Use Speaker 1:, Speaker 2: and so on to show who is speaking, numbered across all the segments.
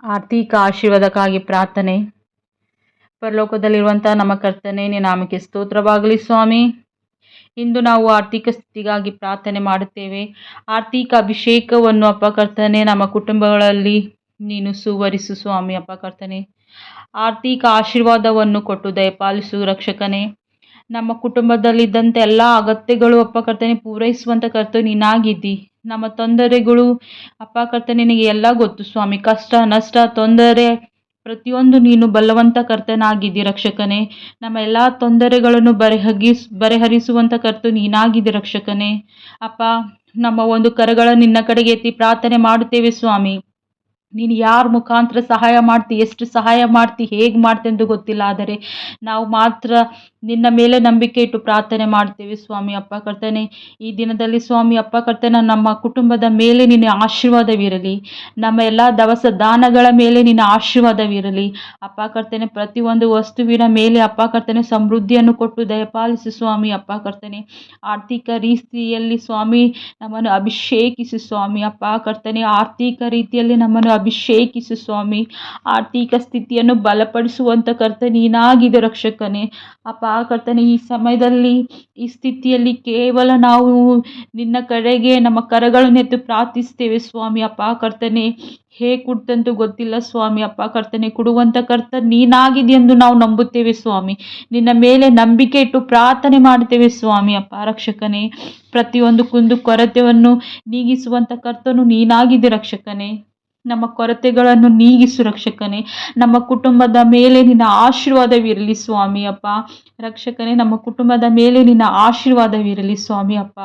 Speaker 1: ಆರ್ಥಿಕ ಆಶೀರ್ವಾದಕ್ಕಾಗಿ ಪ್ರಾರ್ಥನೆ. ಪರಲೋಕದಲ್ಲಿರುವಂಥ ನಮ್ಮ ಕರ್ತನೆ, ನಿನ್ನ ನಾಮಕ್ಕೆ ಸ್ತೋತ್ರವಾಗಲಿ ಸ್ವಾಮಿ. ಇಂದು ನಾವು ಆರ್ಥಿಕ ಸ್ಥಿತಿಗಾಗಿ ಪ್ರಾರ್ಥನೆ ಮಾಡುತ್ತೇವೆ. ಆರ್ಥಿಕ ಅಭಿಷೇಕವನ್ನು ಅಪ್ಪ ಕರ್ತನೆ ನಮ್ಮ ಕುಟುಂಬಗಳಲ್ಲಿ ನೀನು ಸುವರಿಸು ಸ್ವಾಮಿ. ಅಪ್ಪ ಕರ್ತನೆ, ಆರ್ಥಿಕ ಆಶೀರ್ವಾದವನ್ನು ಕೊಟ್ಟು ದಯಪಾಲಿಸು ರಕ್ಷಕನೇ. ನಮ್ಮ ಕುಟುಂಬದಲ್ಲಿದ್ದಂಥ ಎಲ್ಲ ಅಗತ್ಯಗಳು ಅಪ್ಪ ಕರ್ತನೆ ಪೂರೈಸುವಂಥ ಕರ್ತನೆ ನೀನಾಗಿದ್ದಿ. ನಮ್ಮ ತೊಂದರೆಗಳು ಅಪ್ಪ ಕರ್ತನೆ ನಿನಗೆ ಎಲ್ಲ ಗೊತ್ತು ಸ್ವಾಮಿ. ಕಷ್ಟ, ನಷ್ಟ, ತೊಂದರೆ ಪ್ರತಿಯೊಂದು ನೀನು ಬಲವಂತ ಕರ್ತನಾಗಿದ್ದಿ ರಕ್ಷಕನೇ. ನಮ್ಮ ಎಲ್ಲ ತೊಂದರೆಗಳನ್ನು ಬರೆಹರಿಸುವಂಥ ಕರ್ತ ನೀನಾಗಿದ್ದಿ ರಕ್ಷಕನೇ. ಅಪ್ಪ, ನಮ್ಮ ಒಂದು ಕರಗಳ ನಿನ್ನ ಕಡೆಗೆ ಎತ್ತಿ ಪ್ರಾರ್ಥನೆ ಮಾಡುತ್ತೇವೆ ಸ್ವಾಮಿ. ನೀನು ಯಾರ ಮುಖಾಂತರ ಸಹಾಯ ಮಾಡ್ತಿ, ಎಷ್ಟು ಸಹಾಯ ಮಾಡ್ತಿ, ಹೇಗೆ ಮಾಡ್ತಿ ಎಂದು ಗೊತ್ತಿಲ್ಲ. ಆದರೆ ನಾವು ಮಾತ್ರ ನಿನ್ನ ಮೇಲೆ ನಂಬಿಕೆ ಇಟ್ಟು ಪ್ರಾರ್ಥನೆ ಮಾಡ್ತೇವೆ ಸ್ವಾಮಿ. ಅಪ್ಪ ಕರ್ತನೆ, ಈ ದಿನದಲ್ಲಿ ಸ್ವಾಮಿ ಅಪ್ಪ ಕರ್ತನೆ ನಮ್ಮ ಕುಟುಂಬದ ಮೇಲೆ ನಿನ್ನ ಆಶೀರ್ವಾದವಿರಲಿ. ನಮ್ಮ ಎಲ್ಲ ದವಸ ದಾನಗಳ ಮೇಲೆ ನಿನ್ನ ಆಶೀರ್ವಾದವಿರಲಿ. ಅಪ್ಪ ಕರ್ತನೆ, ಪ್ರತಿಯೊಂದು ವಸ್ತುವಿನ ಮೇಲೆ ಅಪ್ಪ ಕರ್ತನೆ ಸಮೃದ್ಧಿಯನ್ನು ಕೊಟ್ಟು ದಯಪಾಲಿಸು ಸ್ವಾಮಿ. ಅಪ್ಪ ಕರ್ತನೆ, ಆರ್ಥಿಕ ರೀತಿಯಲ್ಲಿ ಸ್ವಾಮಿ ನಮ್ಮನ್ನು ಅಭಿಷೇಕಿಸು ಸ್ವಾಮಿ. ಅಪ್ಪ ಕರ್ತನೆ, ಆರ್ಥಿಕ ರೀತಿಯಲ್ಲಿ ನಮ್ಮನ್ನು ಅಭಿಷೇಕಿಸು ಸ್ವಾಮಿ. ಆರ್ಥಿಕ ಸ್ಥಿತಿಯನ್ನು ಬಲಪಡಿಸುವಂಥ ಕರ್ತ ನೀನಾಗಿದೆ ರಕ್ಷಕನೇ. ಅಪ್ಪ ಕರ್ತನೆ, ಈ ಸಮಯದಲ್ಲಿ ಈ ಸ್ಥಿತಿಯಲ್ಲಿ ಕೇವಲ ನಾವು ನಿನ್ನ ಕಡೆಗೆ ನಮ್ಮ ಕರಗಳನ್ನೆತ್ತು ಪ್ರಾರ್ಥಿಸ್ತೇವೆ ಸ್ವಾಮಿ. ಅಪ್ಪ ಕರ್ತನೆ, ಹೇಗೆ ಕೊಡ್ತಂತೂ ಗೊತ್ತಿಲ್ಲ ಸ್ವಾಮಿ. ಅಪ್ಪ ಕರ್ತನೆ, ಕೊಡುವಂಥ ಕರ್ತ ನೀನಾಗಿದೆಯೆಂದು ನಾವು ನಂಬುತ್ತೇವೆ ಸ್ವಾಮಿ. ನಿನ್ನ ಮೇಲೆ ನಂಬಿಕೆ ಇಟ್ಟು ಪ್ರಾರ್ಥನೆ ಮಾಡ್ತೇವೆ ಸ್ವಾಮಿ. ಅಪ್ಪ ರಕ್ಷಕನೇ, ಪ್ರತಿಯೊಂದು ಕುಂದು ಕೊರತೆಯನ್ನು ನೀಗಿಸುವಂಥ ಕರ್ತನು ನೀನಾಗಿದೆ ರಕ್ಷಕನೇ. ನಮ್ಮ ಕೊರತೆಗಳನ್ನು ನೀಗಿಸು ರಕ್ಷಕನೇ. ನಮ್ಮ ಕುಟುಂಬದ ಮೇಲೆ ನಿನ್ನ ಆಶೀರ್ವಾದವಿರಲಿ ಸ್ವಾಮಿ. ಅಪ್ಪ ರಕ್ಷಕನೇ, ನಮ್ಮ ಕುಟುಂಬದ ಮೇಲೆ ನಿನ್ನ ಆಶೀರ್ವಾದವಿರಲಿ ಸ್ವಾಮಿ. ಅಪ್ಪ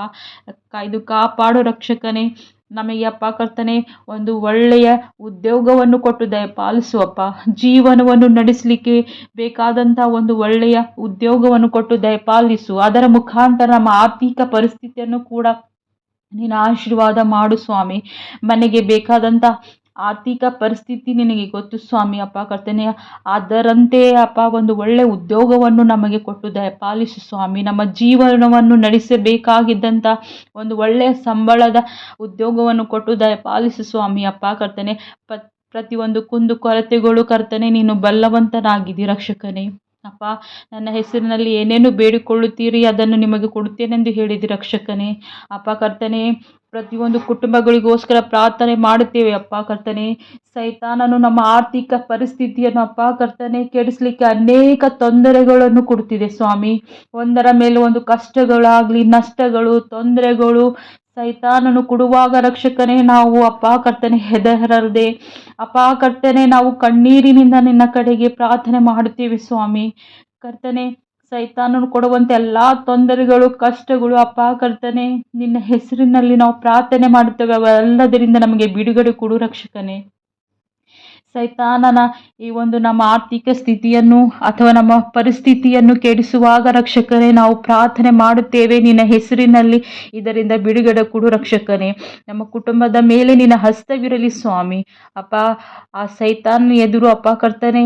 Speaker 1: ಕಾಯ್ದು ಕಾಪಾಡು ರಕ್ಷಕನೇ. ನಮಗೆ ಅಪ್ಪ ಕರ್ತನೆ ಒಂದು ಒಳ್ಳೆಯ ಉದ್ಯೋಗವನ್ನು ಕೊಟ್ಟು ದಯಪಾಲಿಸುವಪ್ಪ. ಜೀವನವನ್ನು ನಡೆಸಲಿಕ್ಕೆ ಬೇಕಾದಂಥ ಒಂದು ಒಳ್ಳೆಯ ಉದ್ಯೋಗವನ್ನು ಕೊಟ್ಟು ದಯಪಾಲಿಸು. ಅದರ ಮುಖಾಂತರ ನಮ್ಮ ಆರ್ಥಿಕ ಪರಿಸ್ಥಿತಿಯನ್ನು ಕೂಡ ನೀನು ಆಶೀರ್ವಾದ ಮಾಡು ಸ್ವಾಮಿ. ಮನೆಗೆ ಬೇಕಾದಂಥ ಆರ್ಥಿಕ ಪರಿಸ್ಥಿತಿ ನಿನಗೆ ಗೊತ್ತು ಸ್ವಾಮಿ. ಅಪ್ಪ ಕರ್ತನೆ, ಅದರಂತೆ ಅಪ್ಪ ಒಂದು ಒಳ್ಳೆ ಉದ್ಯೋಗವನ್ನು ನಮಗೆ ಕೊಟ್ಟು ದಯಪಾಲಿಸು ಸ್ವಾಮಿ. ನಮ್ಮ ಜೀವನವನ್ನು ನಡೆಸಬೇಕಾಗಿದ್ದಂಥ ಒಂದು ಒಳ್ಳೆಯ ಸಂಬಳದ ಉದ್ಯೋಗವನ್ನು ಕೊಟ್ಟು ದಯಪಾಲಿಸು ಸ್ವಾಮಿ. ಅಪ್ಪ ಕರ್ತನೆ, ಪ್ರತಿಯೊಂದು ಕುಂದು ಕೊರತೆಗಳು ಕರ್ತನೆ ನೀನು ಬಲ್ಲವಂತನಾಗಿದ್ದಿ ರಕ್ಷಕನೇ. ಅಪ್ಪ, ನನ್ನ ಹೆಸರಿನಲ್ಲಿ ಏನೇನು ಬೇಡಿಕೊಳ್ಳುತ್ತೀರಿ ಅದನ್ನು ನಿಮಗೆ ಕೊಡುತ್ತೇನೆಂದು ಹೇಳಿದಿ ರಕ್ಷಕನೇ. ಅಪ್ಪ ಕರ್ತನೆ, ಪ್ರತಿಯೊಂದು ಕುಟುಂಬಗಳಿಗೋಸ್ಕರ ಪ್ರಾರ್ಥನೆ ಮಾಡುತ್ತೇವೆ ಅಪ್ಪ ಕರ್ತನೆ. ಸೈತಾನನು ನಮ್ಮ ಆರ್ಥಿಕ ಪರಿಸ್ಥಿತಿಯನ್ನು ಅಪ್ಪ ಕರ್ತನೆ ಕೆಡಿಸಲಿಕ್ಕೆ ಅನೇಕ ತೊಂದರೆಗಳನ್ನು ಕೊಡ್ತಿದೆ ಸ್ವಾಮಿ. ಒಂದರ ಮೇಲೆ ಒಂದು ಕಷ್ಟಗಳಾಗಲಿ, ನಷ್ಟಗಳು, ತೊಂದರೆಗಳು ಸೈತಾನನು ಕೊಡುವಾಗ ರಕ್ಷಕನೇ ನಾವು ಅಪ್ಪ ಕರ್ತನೆ ಹೆದರದೆ ಅಪ್ಪ ಕರ್ತನೆ ನಾವು ಕಣ್ಣೀರಿನಿಂದ ನಿನ್ನ ಕಡೆಗೆ ಪ್ರಾರ್ಥನೆ ಮಾಡುತ್ತೇವೆ ಸ್ವಾಮಿ. ಕರ್ತನೆ, ಸೈತಾನನು ಕೊಡುವಂಥ ಎಲ್ಲ ತೊಂದರೆಗಳು, ಕಷ್ಟಗಳು ಅಪ್ಪ ಕರ್ತನೆ ನಿನ್ನ ಹೆಸರಿನಲ್ಲಿ ನಾವು ಪ್ರಾರ್ಥನೆ ಮಾಡುತ್ತೇವೆ. ಅವೆಲ್ಲದರಿಂದ ನಮಗೆ ಬಿಡುಗಡೆ ಕೊಡು ರಕ್ಷಕನೇ. ಸೈತಾನನ ಈ ಒಂದು ನಮ್ಮ ಆರ್ಥಿಕ ಸ್ಥಿತಿಯನ್ನು ಅಥವಾ ನಮ್ಮ ಪರಿಸ್ಥಿತಿಯನ್ನು ಕೆಡಿಸುವಾಗ ರಕ್ಷಕನೇ ನಾವು ಪ್ರಾರ್ಥನೆ ಮಾಡುತ್ತೇವೆ ನಿನ್ನ ಹೆಸರಿನಲ್ಲಿ. ಇದರಿಂದ ಬಿಡುಗಡೆ ಕೊಡು ರಕ್ಷಕನೇ. ನಮ್ಮ ಕುಟುಂಬದ ಮೇಲೆ ನಿನ್ನ ಹಸ್ತವಿರಲಿ ಸ್ವಾಮಿ. ಅಪ್ಪ, ಆ ಸೈತಾನ ಎದುರು ಅಪ್ಪ ಕರ್ತನೆ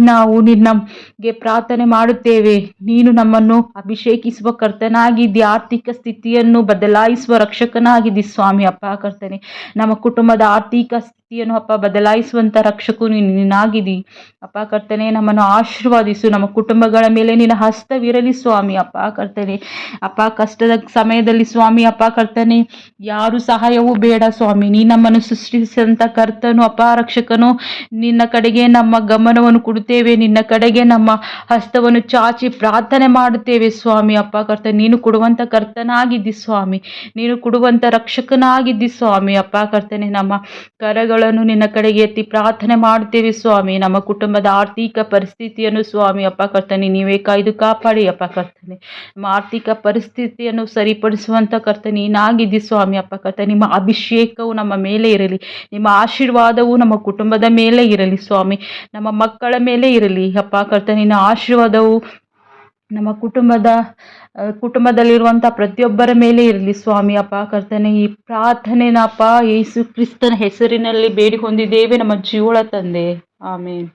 Speaker 1: ನಾವು ನಿನ್ನಗೆ ಪ್ರಾರ್ಥನೆ ಮಾಡುತ್ತೇವೆ. ನೀನು ನಮ್ಮನ್ನು ಅಭಿಷೇಕಿಸುವ ಕರ್ತನಾಗಿದ್ದಿ, ಆರ್ಥಿಕ ಸ್ಥಿತಿಯನ್ನು ಬದಲಾಯಿಸುವ ರಕ್ಷಕನಾಗಿದ್ದಿ ಸ್ವಾಮಿ. ಅಪ್ಪ ಕರ್ತನೆ, ನಮ್ಮ ಕುಟುಂಬದ ಆರ್ಥಿಕ ಸ್ಥಿತಿಯನ್ನು ಅಪ್ಪ ಬದಲಾಯಿಸುವಂಥ ರಕ್ಷಕ ನೀನಾಗಿದ್ದಿ. ಅಪ್ಪ ಕರ್ತನೆ, ನಮ್ಮನ್ನು ಆಶೀರ್ವಾದಿಸು. ನಮ್ಮ ಕುಟುಂಬಗಳ ಮೇಲೆ ನಿನ್ನ ಹಸ್ತವಿರಲಿ ಸ್ವಾಮಿ. ಅಪ್ಪ ಕರ್ತನೆ, ಅಪ್ಪ ಕಷ್ಟದ ಸಮಯದಲ್ಲಿ ಸ್ವಾಮಿ ಅಪ್ಪ ಕರ್ತನೆ ಯಾರು ಸಹಾಯವೂ ಬೇಡ ಸ್ವಾಮಿ. ನೀ ನಮ್ಮನ್ನು ಸೃಷ್ಟಿಸಿದಂಥ ಕರ್ತನು ಅಪ್ಪ ರಕ್ಷಕನು. ನಿನ್ನ ಕಡೆಗೆ ನಮ್ಮ ಗಮನವನ್ನು ಕೊಡುತ್ತೇವೆ, ನಿನ್ನ ಕಡೆಗೆ ನಮ್ಮ ಹಸ್ತವನ್ನು ಚಾಚಿ ಪ್ರಾರ್ಥನೆ ಮಾಡುತ್ತೇವೆ ಸ್ವಾಮಿ. ಅಪ್ಪ ಕರ್ತನೆ, ನೀನು ಕೊಡುವಂಥ ಕರ್ತನಾಗಿದ್ದಿ ಸ್ವಾಮಿ. ನೀನು ಕೊಡುವಂಥ ರಕ್ಷಕನಾಗಿದ್ದಿ ಸ್ವಾಮಿ. ಅಪ್ಪ ಕರ್ತನೆ, ನಮ್ಮ ಕರಗಳನ್ನು ನಿನ್ನ ಕಡೆಗೆ ಎತ್ತಿ ಪ್ರಾರ್ಥನೆ ಮಾಡುತ್ತೇವೆ ಸ್ವಾಮಿ. ನಮ್ಮ ಕುಟುಂಬದ ಆರ್ಥಿಕ ಪರಿಸ್ಥಿತಿಯನ್ನು ಸ್ವಾಮಿ ಅಪ್ಪ ಕರ್ತನೆ ನೀವೇ ಕಾಯ್ದು ಕಾಪಾಡಿ. ಅಪ್ಪ ಕರ್ತನೆ, ನಮ್ಮ ಆರ್ಥಿಕ ಪರಿಸ್ಥಿತಿಯನ್ನು ಸರಿಪಡಿಸುವಂಥ ಕರ್ತನೆ ನೀನಾಗಿದ್ದಿ ಸ್ವಾಮಿ. ಅಪ್ಪ ಕರ್ತನೆ, ನಿಮ್ಮ ಅಭಿಷೇಕವು ನಮ್ಮ ಮೇಲೆ ಇರಲಿ, ನಿಮ್ಮ ಆಶೀರ್ವಾದವು ನಮ್ಮ ಕುಟುಂಬದ ಮೇಲೆ ಇರಲಿ ಸ್ವಾಮಿ, ನಮ್ಮ ಮಕ್ಕಳ ಮೇಲೆ ಇರಲಿ. ಅಪ್ಪ ಕರ್ತನೆ, ನಿನ್ನ ಆಶೀರ್ವಾದವು ನಮ್ಮ ಕುಟುಂಬದಲ್ಲಿರುವಂಥ ಪ್ರತಿಯೊಬ್ಬರ ಮೇಲೆ ಇರಲಿ ಸ್ವಾಮಿ. ಅಪ್ಪ ಕರ್ತನೆ, ಈ ಪ್ರಾರ್ಥನೆನಪ್ಪ ಯೇಸು ಕ್ರಿಸ್ತನ ಹೆಸರಿನಲ್ಲಿ ಬೇಡಿ ಹೊಂದಿದ್ದೇವೆ ನಮ್ಮ ಜೀವಳ ತಂದೆ. ಆಮೇನ್.